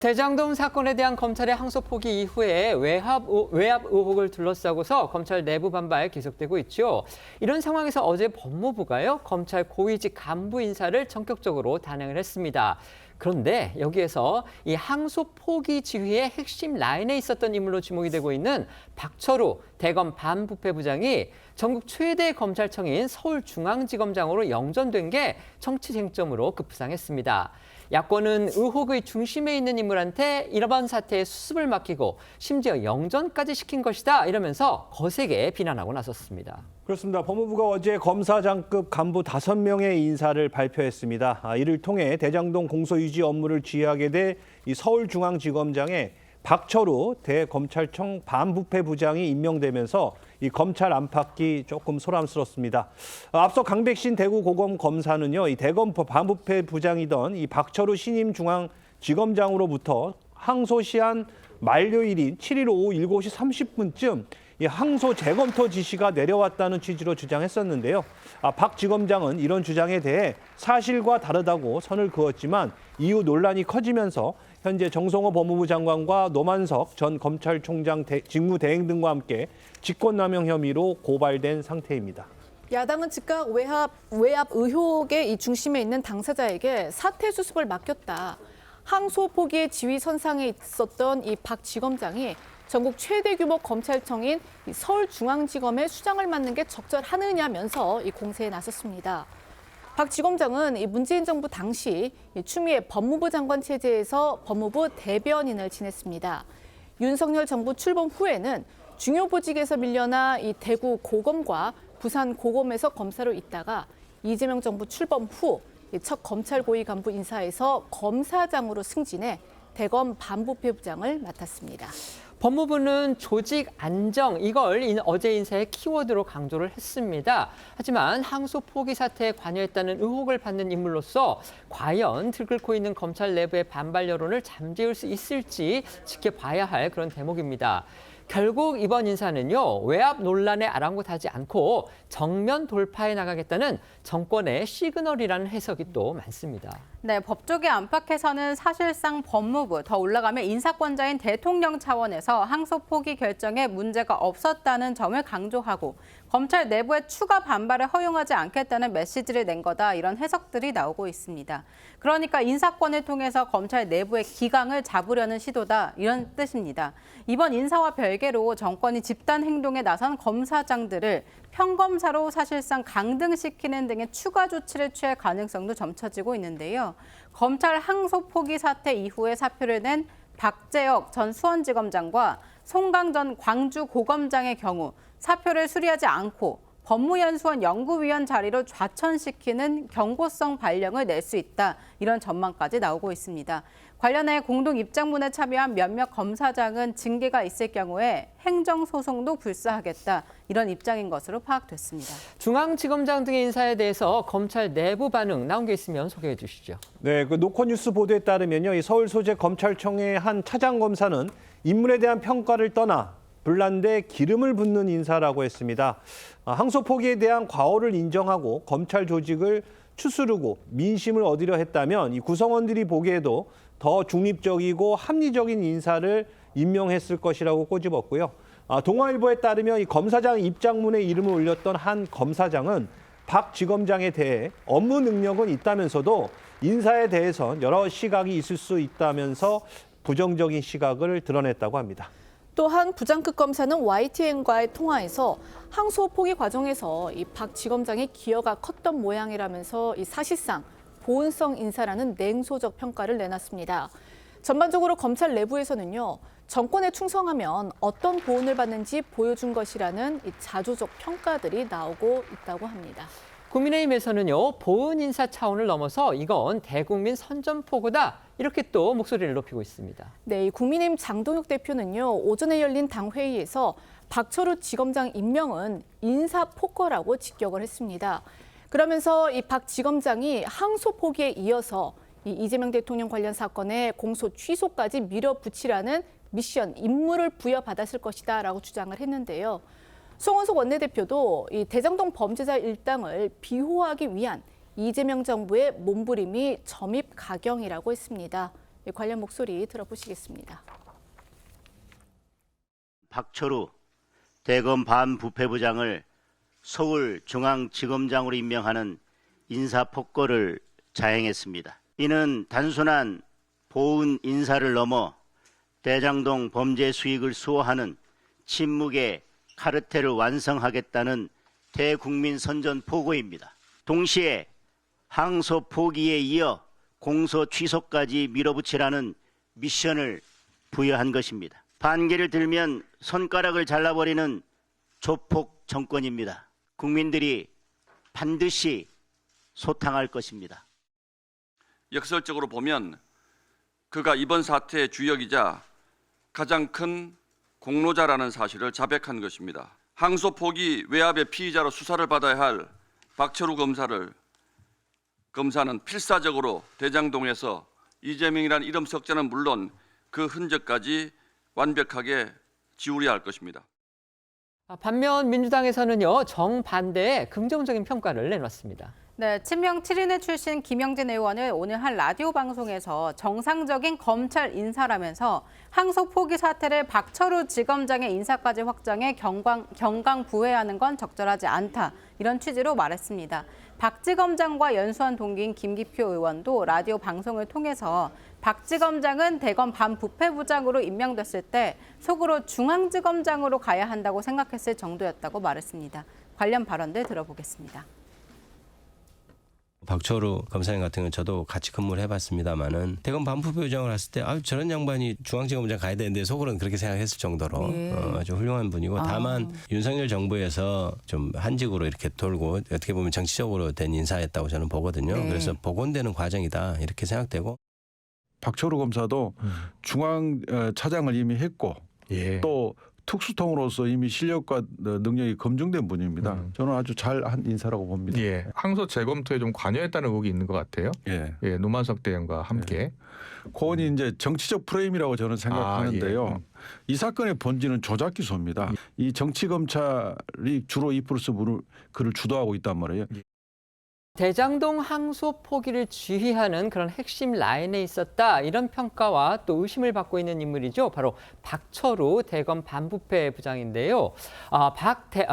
대장동 사건에 대한 검찰의 항소 포기 이후에 외압 의혹을 둘러싸고서 검찰 내부 반발 계속되고 있죠. 이런 상황에서 어제 법무부가요, 검찰 고위직 간부 인사를 전격적으로 단행을 했습니다. 그런데 여기에서 이 항소 포기 지휘의 핵심 라인에 있었던 인물로 지목이 되고 있는 박철우 대검 반부패부장이 전국 최대 검찰청인 서울중앙지검장으로 영전된 게 정치 쟁점으로 급부상했습니다. 야권은 의혹의 중심에 있는 인물한테 이번 사태의 수습을 맡기고 심지어 영전까지 시킨 것이다 이러면서 거세게 비난하고 나섰습니다. 그렇습니다. 법무부가 어제 검사장급 간부 5명의 인사를 발표했습니다. 이를 통해 대장동 공소유지 업무를 지휘하게 될 이 서울중앙지검장에 박철우 대검찰청 반부패부장이 임명되면서 이 검찰 안팎이 조금 소란스럽습니다. 앞서 강백신 대구고검 검사는요, 이 대검 반부패부장이던 이 박철우 신임 중앙지검장으로부터 항소시한 만료일인 7일 오후 7시 30분쯤 이 항소 재검토 지시가 내려왔다는 취지로 주장했었는데요. 박 지검장은 이런 주장에 대해 사실과 다르다고 선을 그었지만 이후 논란이 커지면서 현재 정성호 법무부 장관과 노만석 전 검찰총장 직무대행 등과 함께 직권남용 혐의로 고발된 상태입니다. 야당은 즉각 외압 의혹의 이 중심에 있는 당사자에게 사태 수습을 맡겼다. 항소 포기의 지휘 선상에 있었던 이 박 지검장이 전국 최대 규모 검찰청인 서울중앙지검의 수장을 맡는 게 적절하느냐면서 이 공세에 나섰습니다. 박 지검장은 이 문재인 정부 당시 추미애 법무부 장관 체제에서 법무부 대변인을 지냈습니다. 윤석열 정부 출범 후에는 중요 보직에서 밀려나 이 대구 고검과 부산 고검에서 검사로 있다가 이재명 정부 출범 후 첫 검찰 고위 간부 인사에서 검사장으로 승진해 대검 반부패부장을 맡았습니다. 법무부는 조직 안정, 이걸 어제 인사의 키워드로 강조를 했습니다. 하지만 항소 포기 사태에 관여했다는 의혹을 받는 인물로서 과연 들끓고 있는 검찰 내부의 반발 여론을 잠재울 수 있을지 지켜봐야 할 그런 대목입니다. 결국 이번 인사는요, 외압 논란에 아랑곳하지 않고 정면 돌파해 나가겠다는 정권의 시그널이라는 해석이 또 많습니다. 네, 법조계 안팎에서는 사실상 법무부, 더 올라가면 인사권자인 대통령 차원에서 항소 포기 결정에 문제가 없었다는 점을 강조하고 검찰 내부의 추가 반발을 허용하지 않겠다는 메시지를 낸 거다, 이런 해석들이 나오고 있습니다. 그러니까 인사권을 통해서 검찰 내부의 기강을 잡으려는 시도다, 이런 뜻입니다. 이번 인사와 별개로 정권이 집단 행동에 나선 검사장들을 평검사로 사실상 강등시키는 등의 추가 조치를 취할 가능성도 점쳐지고 있는데요. 검찰 항소 포기 사태 이후에 사표를 낸 박재혁 전 수원지검장과 송강 전 광주고검장의 경우 사표를 수리하지 않고 법무연수원 연구위원 자리로 좌천시키는 경고성 발령을 낼 수 있다, 이런 전망까지 나오고 있습니다. 관련해 공동 입장문에 참여한 몇몇 검사장은 징계가 있을 경우에 행정소송도 불사하겠다, 이런 입장인 것으로 파악됐습니다. 중앙지검장 등의 인사에 대해서 검찰 내부 반응 나온 게 있으면 소개해 주시죠. 네, 그 노컷뉴스 보도에 따르면요, 이 서울 소재 검찰청의 한 차장검사는 인물에 대한 평가를 떠나 불난데 기름을 붓는 인사라고 했습니다. 항소 포기에 대한 과오를 인정하고 검찰 조직을 추스르고 민심을 얻으려 했다면 이 구성원들이 보기에도 더 중립적이고 합리적인 인사를 임명했을 것이라고 꼬집었고요. 동아일보에 따르면 이 검사장 입장문에 이름을 올렸던 한 검사장은 박 지검장에 대해 업무 능력은 있다면서도 인사에 대해선 여러 시각이 있을 수 있다면서 부정적인 시각을 드러냈다고 합니다. 또한 부장급 검사는 YTN과의 통화에서 항소 포기 과정에서 이 박 지검장의 기여가 컸던 모양이라면서 이 사실상 보은성 인사라는 냉소적 평가를 내놨습니다. 전반적으로 검찰 내부에서는요, 정권에 충성하면 어떤 보훈을 받는지 보여준 것이라는 이 자조적 평가들이 나오고 있다고 합니다. 국민의힘에서는요, 보은 인사 차원을 넘어서 이건 대국민 선전포고다, 이렇게 또 목소리를 높이고 있습니다. 네, 이 국민의힘 장동혁 대표는요, 오전에 열린 당 회의에서 박철우 지검장 임명은 인사폭거라고 직격을 했습니다. 그러면서 이 박 지검장이 항소 포기에 이어서 이 이재명 대통령 관련 사건의 공소 취소까지 밀어붙이라는 미션, 임무를 부여받았을 것이다라고 주장을 했는데요. 송원석 원내대표도 이 대장동 범죄자 일당을 비호하기 위한 이재명 정부의 몸부림이 점입가경이라고 했습니다. 관련 목소리 들어보시겠습니다. 박철우 대검 반부패부장을 서울중앙지검장으로 임명하는 인사폭거를 자행했습니다. 이는 단순한 보훈 인사를 넘어 대장동 범죄 수익을 수호하는 침묵의 카르텔을 완성하겠다는 대국민 선전 포고입니다. 동시에 항소 포기에 이어 공소 취소까지 밀어붙이라는 미션을 부여한 것입니다. 반기를 들면 손가락을 잘라버리는 조폭 정권입니다. 국민들이 반드시 소탕할 것입니다. 역설적으로 보면 그가 이번 사태의 주역이자 가장 큰 공로자라는 사실을 자백한 것입니다. 항소 포기 외압의 피의자로 수사를 받아야 할 박철우 검사는 필사적으로 대장동에서 이재명이라는 이름 석자는 물론 그 흔적까지 완벽하게 지우려야 할 것입니다. 반면 민주당에서는요, 정반대의 긍정적인 평가를 내놨습니다. 네, 친명 7인회 출신 김영진 의원은 오늘 한 라디오 방송에서 정상적인 검찰 인사라면서 항소 포기 사태를 박철우 지검장의 인사까지 확장해 경강부회하는 건 적절하지 않다. 이런 취지로 말했습니다. 박 지검장과 연수한 동기인 김기표 의원도 라디오 방송을 통해서 박 지검장은 대검 반부패부장으로 임명됐을 때 속으로 중앙지검장으로 가야 한다고 생각했을 정도였다고 말했습니다. 관련 발언들 들어보겠습니다. 박철우 검사님 같은 경우는 저도 같이 근무를 해봤습니다만은 대검 반부패부장을 했을 때 저런 양반이 중앙지검장 가야 되는데 속으로는 그렇게 생각했을 정도로 아주 훌륭한 분이고 다만 윤석열 정부에서 좀 한직으로 이렇게 돌고 어떻게 보면 정치적으로 된 인사였다고 저는 보거든요. 네. 그래서 복원되는 과정이다 이렇게 생각되고 박철우 검사도 중앙 차장을 이미 했고 또 특수통으로서 이미 실력과 능력이 검증된 분입니다. 저는 아주 잘한 인사라고 봅니다. 예, 항소 재검토에 좀 관여했다는 의혹이 있는 것 같아요. 예. 예, 노만석 대행과 함께. 그건 이제 정치적 프레임이라고 저는 생각하는데요. 이 사건의 본질은 조작 기소입니다. 이 정치 검찰이 주로 이 플러스 그를 주도하고 있단 말이에요. 대장동 항소 포기를 지휘하는 그런 핵심 라인에 있었다. 이런 평가와 또 의심을 받고 있는 인물이죠. 바로 박철우 대검 반부패 부장인데요.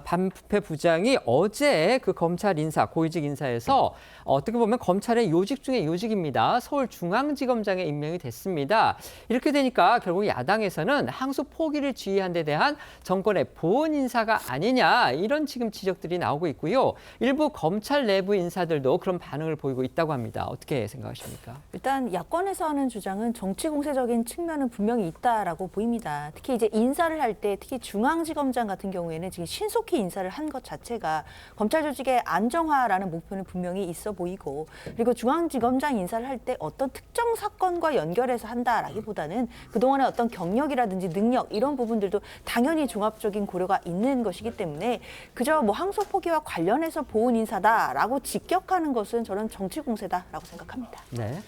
반부패 부장이 어제 그 검찰 인사, 고위직 인사에서 어떻게 보면 검찰의 요직 중에 요직입니다. 서울중앙지검장에 임명이 됐습니다. 이렇게 되니까 결국 야당에서는 항소 포기를 지휘한 데 대한 정권의 보온 인사가 아니냐 이런 지금 지적들이 나오고 있고요. 일부 검찰 내부 인사들도 그런 반응을 보이고 있다고 합니다. 어떻게 생각하십니까? 일단 야권에서 하는 주장은 정치 공세적인 측면은 분명히 있다라고 보입니다. 특히 이제 인사를 할 때 특히 중앙지검장 같은 경우에는 지금 신속히 인사를 한 것 자체가 검찰 조직의 안정화라는 목표는 분명히 있어 보이고 그리고 중앙지검장 인사를 할 때 어떤 특정 사건과 연결해서 한다라기보다는 그동안의 어떤 경력이라든지 능력 이런 부분들도 당연히 종합적인 고려가 있는 것이기 때문에 그저 뭐 항소 포기와 관련해서 보훈 인사다라고 직격하는 것은 저는 정치 공세다라고 생각합니다. 네.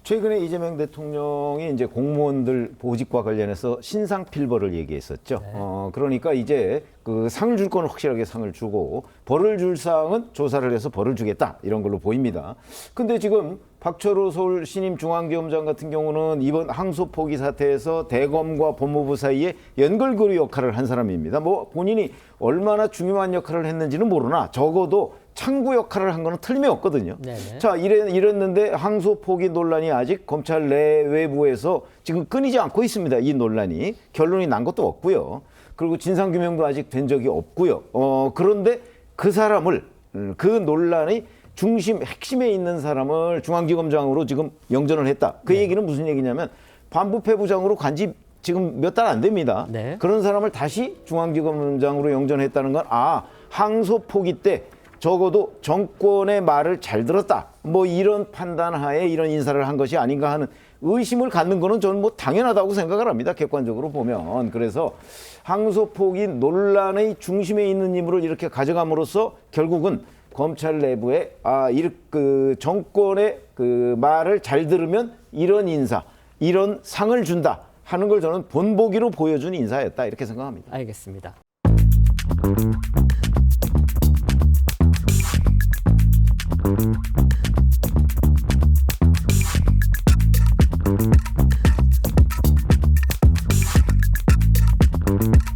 최근에 이재명 대통령이 이제 공무원들 보직과 관련해서 신상 필벌을 얘기했었죠. 네. 그러니까 이제 그 상을 줄 거는 확실하게 상을 주고 벌을 줄 사항은 조사를 해서 벌을 주겠다 이런 걸로 보입니다. 근데 지금 박철우 서울 신임 중앙지검장 같은 경우는 이번 항소 포기 사태에서 대검과 법무부 사이에 연결고리 역할을 한 사람입니다. 뭐 본인이 얼마나 중요한 역할을 했는지는 모르나 적어도 창구 역할을 한 거는 틀림이 없거든요. 네네. 자, 이랬는데 항소 포기 논란이 아직 검찰 내외부에서 지금 끊이지 않고 있습니다. 이 논란이 결론이 난 것도 없고요. 그리고 진상 규명도 아직 된 적이 없고요. 그런데 그 사람을 그 논란의 핵심에 있는 사람을 중앙지검장으로 지금 영전을 했다. 그 얘기는 무슨 얘기냐면 반부패 부장으로 간지 지금 몇 달 안 됩니다. 네. 그런 사람을 다시 중앙지검장으로 영전했다는 건 항소 포기 때 적어도 정권의 말을 잘 들었다. 뭐 이런 판단하에 이런 인사를 한 것이 아닌가 하는 의심을 갖는 거는 저는 뭐 당연하다고 생각을 합니다. 객관적으로 보면. 그래서 항소 포기 논란의 중심에 있는 인물을 이렇게 가져감으로써 결국은 검찰 내부에 그 정권의 그 말을 잘 들으면 이런 인사, 이런 상을 준다 하는 걸 저는 본보기로 보여준 인사였다 이렇게 생각합니다. 알겠습니다. 있습니다.